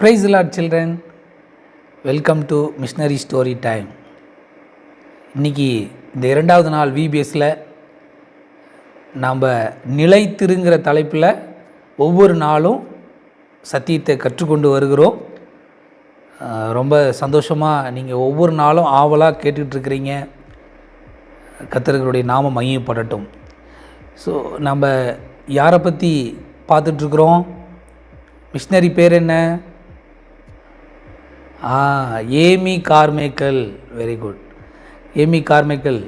Praise the Lord children. Welcome to Missionary Story Time. இன்றைக்கி இந்த இரண்டாவது நாள் விபிஎஸ்சில் நாம் நிலைத்திருங்கிற தலைப்பில் ஒவ்வொரு நாளும் சத்தியத்தை கற்றுக்கொண்டு வருகிறோம். ரொம்ப சந்தோஷமாக நீங்கள் ஒவ்வொரு நாளும் ஆவலாக கேட்டுட்ருக்கிறீங்க. கர்த்தருடைய நாமம் மகிமைப்படட்டும். ஸோ நம்ம யாரை பற்றி பார்த்துட்ருக்குறோம்? மிஷினரி பேர் என்ன? Amy Carmichael. Very good. Amy Carmichael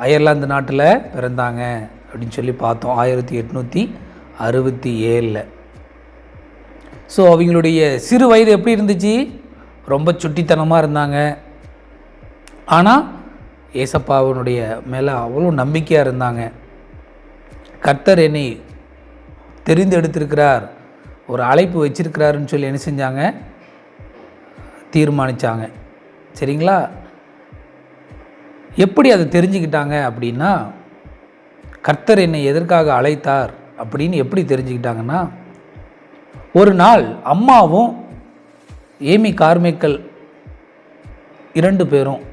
Ireland நாட்டில் பிறந்தாங்க அப்படின்னு சொல்லி பார்த்தோம் 1867. ஸோ அவங்களுடைய சிறு வயது எப்படி இருந்துச்சு? ரொம்ப சுட்டித்தனமாக இருந்தாங்க. ஆனால் ஏசப்பாவினுடைய மேலே அவ்வளோ நம்பிக்கையாக இருந்தாங்க. கர்த்தர் என்னை தெரிந்தெடுத்திருக்கிறார், ஒரு அழைப்பு வச்சிருக்கிறாருன்னு சொல்லி என்ன செஞ்சாங்க? தீர்மானித்தாங்க. சரிங்களா? எப்படி அதை தெரிஞ்சுக்கிட்டாங்க அப்படின்னா, கர்த்தர் என்னை எதற்காக அழைத்தார் அப்படின்னு எப்படி தெரிஞ்சுக்கிட்டாங்கன்னா, ஒரு நாள் அம்மாவும் ஏமி கார்மைக்கல் 2 பேரும்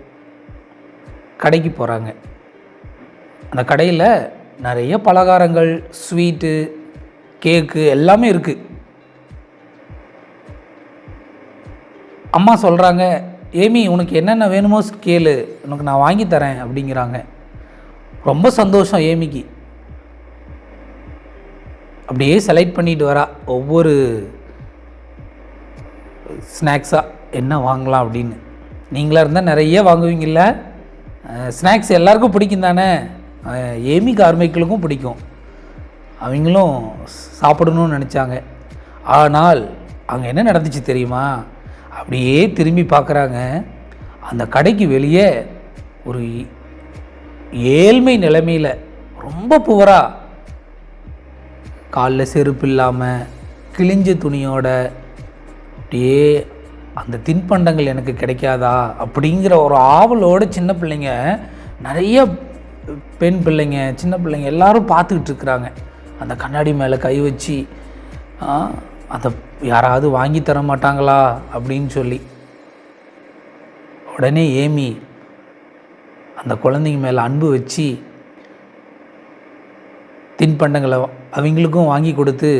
கடைக்கு போகிறாங்க. அந்த கடையில் நிறைய பலகாரங்கள், ஸ்வீட்டு, கேக்கு எல்லாமே இருக்குது. அம்மா சொல்கிறாங்க, ஏமி உனக்கு என்னென்ன வேணுமோ கேளு, உனக்கு நான் வாங்கி தரேன் அப்படிங்கிறாங்க. ரொம்ப சந்தோஷம் ஏமிக்கு. அப்படியே செலக்ட் பண்ணிட்டு வரா ஒவ்வொரு ஸ்நாக்ஸாக என்ன வாங்கலாம் அப்படின்னு. நீங்களாக இருந்தால் நிறைய வாங்குவீங்கள்ல. ஸ்நாக்ஸ் எல்லாருக்கும் பிடிக்கும் தானே? ஏமி கார்மைக்கலுக்கும் பிடிக்கும். அவங்களும் சாப்பிடணும்னு நினச்சாங்க. ஆனால் அங்கே என்ன நடந்துச்சு தெரியுமா? அப்படியே திரும்பி பார்க்குறாங்க. அந்த கடைக்கு வெளியே ஒரு ஏழ்மை நிலைமையில், ரொம்ப புவராக, காலில் செருப்பு இல்லாமல், கிழிஞ்ச துணியோட, அப்படியே அந்த தின்பண்டங்கள் எனக்கு கிடைக்காதா அப்படிங்கிற ஒரு ஆவலோடு சின்ன பிள்ளைங்க, நிறைய பெண் பிள்ளைங்க, சின்ன பிள்ளைங்க எல்லோரும் பார்த்துக்கிட்டு இருக்கிறாங்க. அந்த கண்ணாடி மேலே கை வச்சு அதை யாராவது வாங்கி தர மாட்டாங்களா அப்படின்னு சொல்லி. உடனே ஏமி அந்த குழந்தைங்க மேலே அன்பு வச்சு தின்பண்டங்களை அவங்களுக்கும் வாங்கி கொடுத்து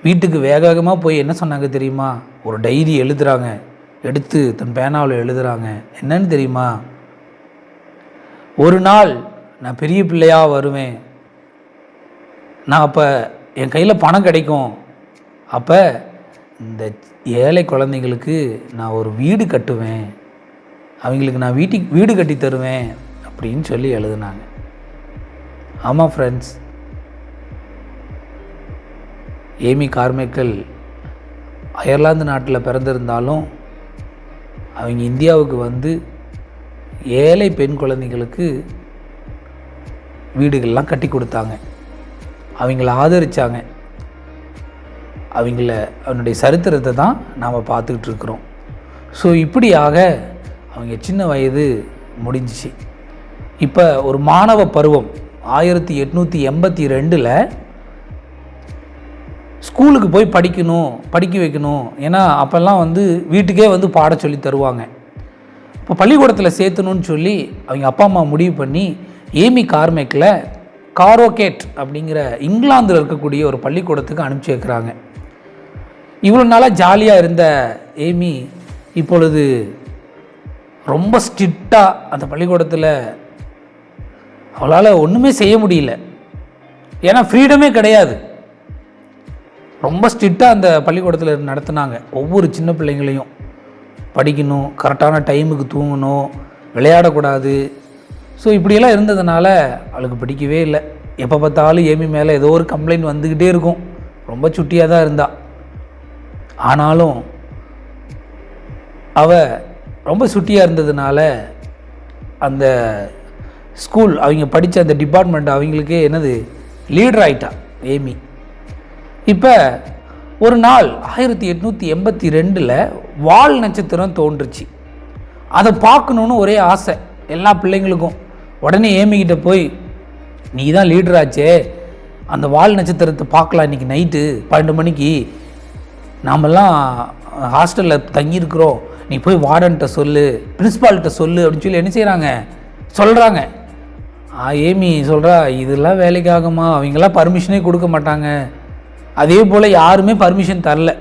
வீட்டுக்கு வேக வேகமாக போய் என்ன சொன்னாங்க தெரியுமா? ஒரு டைரி எழுதுகிறாங்க. எடுத்து தன் பேனாவில் எழுதுகிறாங்க. என்னன்னு தெரியுமா? ஒரு நாள் நான் பெரிய பிள்ளையாக வருவேன், நான் அப்போ என் கையில் பணம் கிடைக்கும், அப்போ இந்த ஏழை குழந்தைங்களுக்கு நான் ஒரு வீடு கட்டுவேன், அவங்களுக்கு நான் வீடு கட்டி தருவேன் அப்படின்னு சொல்லி எழுதுனாங்க. ஆமாம் ஃப்ரெண்ட்ஸ், ஏமி கார்மைக்கல் அயர்லாந்து நாட்டில் பிறந்திருந்தாலும் அவங்க இந்தியாவுக்கு வந்து ஏழை பெண் குழந்தைங்களுக்கு வீடுகள்லாம் கட்டி கொடுத்தாங்க. அவங்கள ஆதரித்தாங்க. அவனுடைய சரித்திரத்தை தான் நாம் பார்த்துக்கிட்டு இருக்கிறோம். ஸோ இப்படியாக அவங்க சின்ன வயது முடிஞ்சிச்சு. இப்போ ஒரு மாணவ பருவம் 1882 ஸ்கூலுக்கு போய் படிக்க வைக்கணும். ஏன்னா அப்போல்லாம் வந்து வீட்டுக்கே வந்து பாட சொல்லி தருவாங்க. இப்போ பள்ளிக்கூடத்தில் சேர்த்தணும்னு சொல்லி அவங்க அப்பா அம்மா முடிவு பண்ணி ஏமி கார்மைக்கலை காரோகேட் அப்படிங்கிற இங்கிலாந்தில் இருக்கக்கூடிய ஒரு பள்ளிக்கூடத்துக்கு அனுப்பிச்சி வைக்கிறாங்க. இவ்வளோ நாளாக ஜாலியாக இருந்த ஏமி இப்பொழுது ரொம்ப ஸ்ட்ரிக்டாக அந்த பள்ளிக்கூடத்தில் அவளால் ஒன்றுமே செய்ய முடியல. ஏன்னா ஃப்ரீடமே கிடையாது. ரொம்ப ஸ்ட்ரிக்டாக அந்த பள்ளிக்கூடத்தில் நடத்துனாங்க. ஒவ்வொரு சின்ன பிள்ளைங்களையும் படிக்கணும், கரெக்டான டைமுக்கு தூங்கணும், விளையாடக்கூடாது. ஸோ இப்படியெல்லாம் இருந்ததுனால அவளுக்கு பிடிக்கவே இல்லை. எப்போ பார்த்தாலும் ஏமி மேலே ஏதோ ஒரு கம்ப்ளைண்ட் வந்துக்கிட்டே இருக்கும். ரொம்ப சுட்டியாக தான் இருந்தாள். ஆனாலும் அவள் ரொம்ப சுட்டியாக இருந்ததுனால அந்த ஸ்கூல், அவங்க படித்த அந்த டிபார்ட்மெண்ட் அவங்களுக்கே என்னது லீடர் ஆகிட்டா ஏமி. இப்போ ஒரு நாள் 1882 வால் நட்சத்திரம் தோன்றுச்சு. அதை பார்க்கணுன்னு ஒரே ஆசை எல்லா பிள்ளைங்களுக்கும். உடனே ஏமிக்கிட்ட போய், நீ தான் லீடராச்சே, அந்த வால் நட்சத்திரத்தை பார்க்கலாம் இன்றைக்கி நைட்டு 12 மணிக்கு, நாமெல்லாம் ஹாஸ்டலில் தங்கியிருக்கிறோம், நீ போய் வார்டன்கிட்ட சொல்லு, பிரின்ஸ்பால்கிட்ட சொல்லு அப்படின்னு சொல்லி என்ன செய்கிறாங்க, சொல்கிறாங்க. ஏமி சொல்கிறா, இதெல்லாம் வேலைக்கு ஆகுமா, அவங்களாம் பர்மிஷனே கொடுக்க மாட்டாங்க. அதே போல் யாருமே பர்மிஷன் தரல,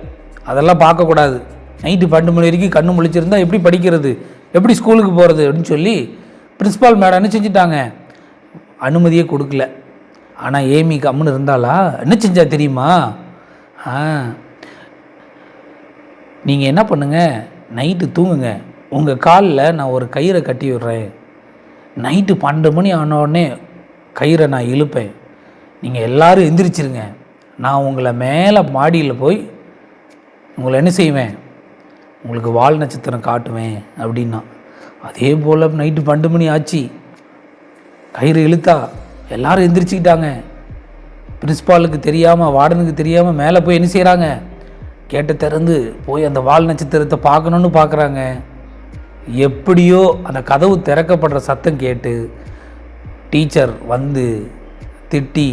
அதெல்லாம் பார்க்கக்கூடாது, நைட்டு 12 மணி வரைக்கும் கண்ணு முழிச்சிருந்தா எப்படி படிக்கிறது, எப்படி ஸ்கூலுக்கு போகிறது அப்படின்னு சொல்லி பிரின்ஸ்பால் மேடம் என்ன செஞ்சிட்டாங்க, அனுமதியே கொடுக்கல. ஆனால் ஏமி கம்முன்னு இருந்தாலா, என்ன செஞ்சா தெரியுமா, நீங்கள் என்ன பண்ணுங்கள், நைட்டு தூங்குங்க, உங்கள் காலில் நான் ஒரு கயிறை கட்டி விடுறேன், நைட்டு 12 மணி ஆனோடனே கயிறை நான் இழுப்பேன், நீங்கள் எல்லோரும் எந்திரிச்சிருங்க, நான் உங்களை மேலே மாடியில் போய் உங்களை என்ன செய்வேன், உங்களுக்கு வால் நட்சத்திரம் காட்டுவேன் அப்படின்னா. அதே போல் நைட்டு 12 மணி ஆச்சு, கயிறு இழுத்தா எல்லோரும் எந்திரிச்சிக்கிட்டாங்க. பிரின்ஸ்பாலுக்கு தெரியாமல், வார்டனுக்கு தெரியாமல் மேலே போய் என்ன செய்கிறாங்க, கேட்ட திறந்து போய் அந்த வால் நட்சத்திரத்தை பார்க்கணுன்னு பார்க்குறாங்க. எப்படியோ அந்த கதவு திறக்கப்படுற சத்தம் கேட்டு டீச்சர் வந்து திட்டி,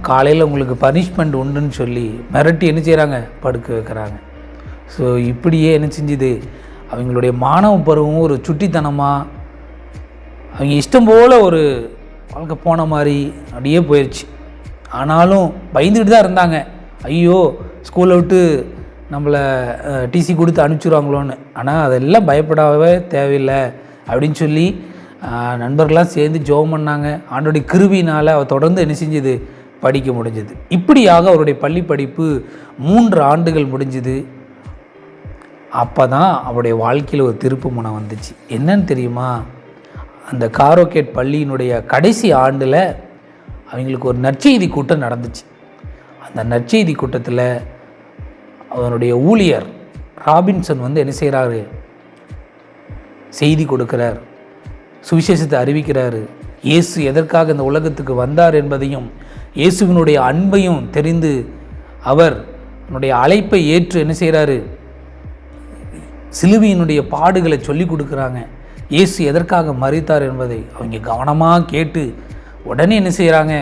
காலையில் உங்களுக்கு பனிஷ்மெண்ட் உண்டுன்னு சொல்லி மிரட்டி என்ன செய்கிறாங்க, படுக்க வைக்கிறாங்க. ஸோ இப்படியே என்ன செஞ்சுது, அவங்களுடைய மாணவ பருவம் ஒரு சுட்டித்தனமாக அவங்க இஷ்டம் போல் ஒரு வாழ்க்கை போன மாதிரி அப்படியே போயிடுச்சு. ஆனாலும் பயந்துக்கிட்டு தான் இருந்தாங்க, ஐயோ ஸ்கூலை விட்டு நம்மளை டிசி கொடுத்து அனுப்பிச்சிடுவாங்களோன்னு. ஆனால் அதெல்லாம் பயப்படவே தேவையில்லை அப்படின்னு சொல்லி நண்பர்கள்லாம் சேர்ந்து ஜெபம் பண்ணாங்க. ஆண்டோடைய கிருபையினால் அவர் தொடர்ந்து என்ன செஞ்சது, படிக்க முடிஞ்சது. இப்படியாக அவருடைய பள்ளி படிப்பு 3 ஆண்டுகள் முடிஞ்சுது. அப்போ தான் அவருடைய வாழ்க்கையில் ஒரு திருப்பு முனை வந்துச்சு. என்னன்னு தெரியுமா, அந்த காரோகேட் பள்ளியினுடைய கடைசி ஆண்டில் அவங்களுக்கு ஒரு நற்செய்தி கூட்டம் நடந்துச்சு. அந்த நற்செய்தி கூட்டத்தில் அவனுடைய ஊழியர் ராபின்சன் வந்து என்ன செய்கிறாரு, செய்தி கொடுக்கிறார், சுவிசேஷத்தை அறிவிக்கிறாரு. இயேசு எதற்காக இந்த உலகத்துக்கு வந்தார் என்பதையும் இயேசுவினுடைய அன்பையும் தெரிந்து அவர் அவனுடைய அழைப்பை ஏற்று என்ன செய்கிறாரு, சிலுவையினுடைய பாடுகளை சொல்லி கொடுக்குறாங்க. இயேசு எதற்காக மரித்தார் என்பதை அவங்க கவனமாக கேட்டு உடனே என்ன செய்கிறாங்க,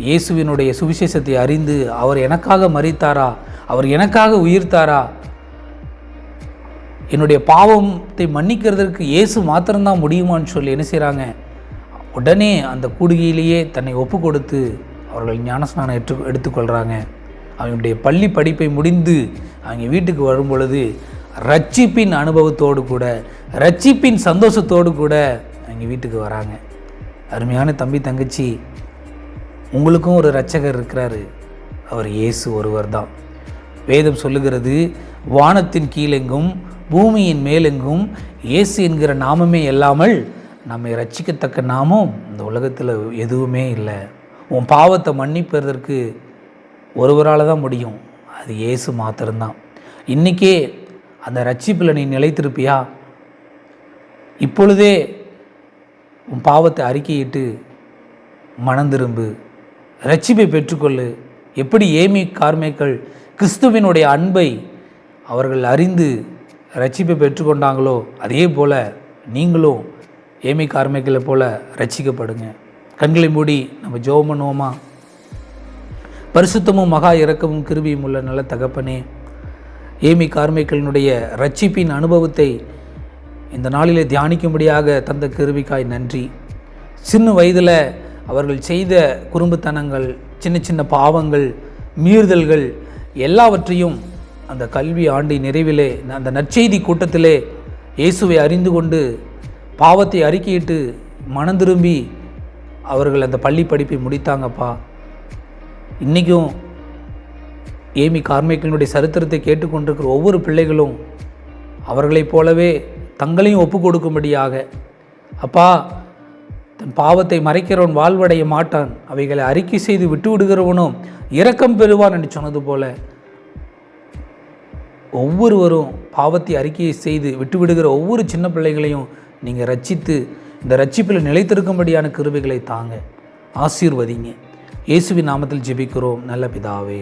இயேசுவினுடைய சுவிசேஷத்தை அறிந்து அவர் எனக்காக மரித்தாரா, அவர் எனக்காக உயிர்த்தாரா, என்னுடைய பாவத்தை மன்னிக்கிறதுக்கு இயேசு மாத்திரம்தான் முடியுமான்னு சொல்லி என்ன செய்கிறாங்க, உடனே அந்த கூடுகையிலேயே தன்னை ஒப்பு கொடுத்து அவர்கள் ஞானஸ்நானம் எடுத்துக்கொள்கிறாங்க. அவங்களுடைய பள்ளி படிப்பை முடிந்து அவங்க வீட்டுக்கு வரும் பொழுது ரட்சிப்பின் அனுபவத்தோடு கூட, ரட்சிப்பின் சந்தோஷத்தோடு கூட அவங்க வீட்டுக்கு வராங்க. அருமையான தம்பி தங்கச்சி, உங்களுக்கும் ஒரு இரட்சகர் இருக்கிறாரு, அவர் இயேசு ஒருவர் தான். வேதம் சொல்லுகிறது, வானத்தின் கீழெங்கும் பூமியின் மேலெங்கும் இயேசு என்கிற நாமமே இல்லாமல் நம்மை ரட்சிக்கத்தக்க நாமம் இந்த உலகத்தில் எதுவுமே இல்லை. உன் பாவத்தை மன்னிப்பதற்கு ஒருவரால் தான் முடியும், அது இயேசு மாத்திரம்தான். இன்றைக்கே அந்த ரட்சிப்பில் நீ நிலைத்திருப்பியா? இப்பொழுதே உன் பாவத்தை அறிக்கையிட்டு மனம் திரும்பு, ரட்சிப்பை பெற்றுக்கொள்ளு. எப்படி ஏமி கார்மேக்கள் கிறிஸ்துவினுடைய அன்பை அவர்கள் அறிந்து ரட்சிப்பை பெற்றுக்கொண்டாங்களோ, அதே போல் நீங்களும் ஏமி கார்மேக்களை போல் ரட்சிக்கப்படுங்க. கண்களை மூடி நம்ம ஜெபம் பண்ணுவோமா? பரிசுத்தமும் மகா இரக்கமும் கிருபையும் உள்ள நல்ல தகப்பனே, ஏமி கார்மேக்களினுடைய ரட்சிப்பின் அனுபவத்தை இந்த நாளிலே தியானிக்கும்படியாக தந்த கிருபைக்காய் நன்றி. சின்ன வயதில் அவர்கள் செய்த குறும்புத்தனங்கள், சின்ன சின்ன பாவங்கள், மீறுதல்கள் எல்லாவற்றையும் அந்த கல்வி ஆண்டின் நிறைவிலே, அந்த நற்செய்தி கூட்டத்திலே இயேசுவை அறிந்து கொண்டு பாவத்தை அறிக்கையிட்டு மனம் திரும்பி அவர்கள் அந்த பள்ளி படிப்பை முடித்தாங்கப்பா. இன்றைக்கும் ஏமி கார்மேக்களினுடைய சரித்திரத்தை கேட்டுக்கொண்டிருக்கிற ஒவ்வொரு பிள்ளைகளும் அவர்களைப் போலவே தங்களையும் ஒப்பு கொடுக்கும்படியாக, அப்பா, தன் பாவத்தை மறைக்கிறவன் வாழ்வடைய மாட்டான், அவைகளை அறிக்கை செய்து விட்டு விடுகிறவனும் இரக்கம் பெறுவான் என்று சொன்னது போல ஒவ்வொருவரும் பாவத்தை அறிக்கையை செய்து விட்டு விடுகிற ஒவ்வொரு சின்ன பிள்ளைகளையும் நீங்கள் ரட்சித்து இந்த ரட்சிப்பில் நிலைத்திருக்கும்படியான கிருபைகளை தாங்க, ஆசீர்வதிங்க. இயேசுவின் நாமத்தில் ஜெபிக்கிறோம் நல்ல பிதாவே,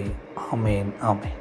ஆமேன், ஆமேன்.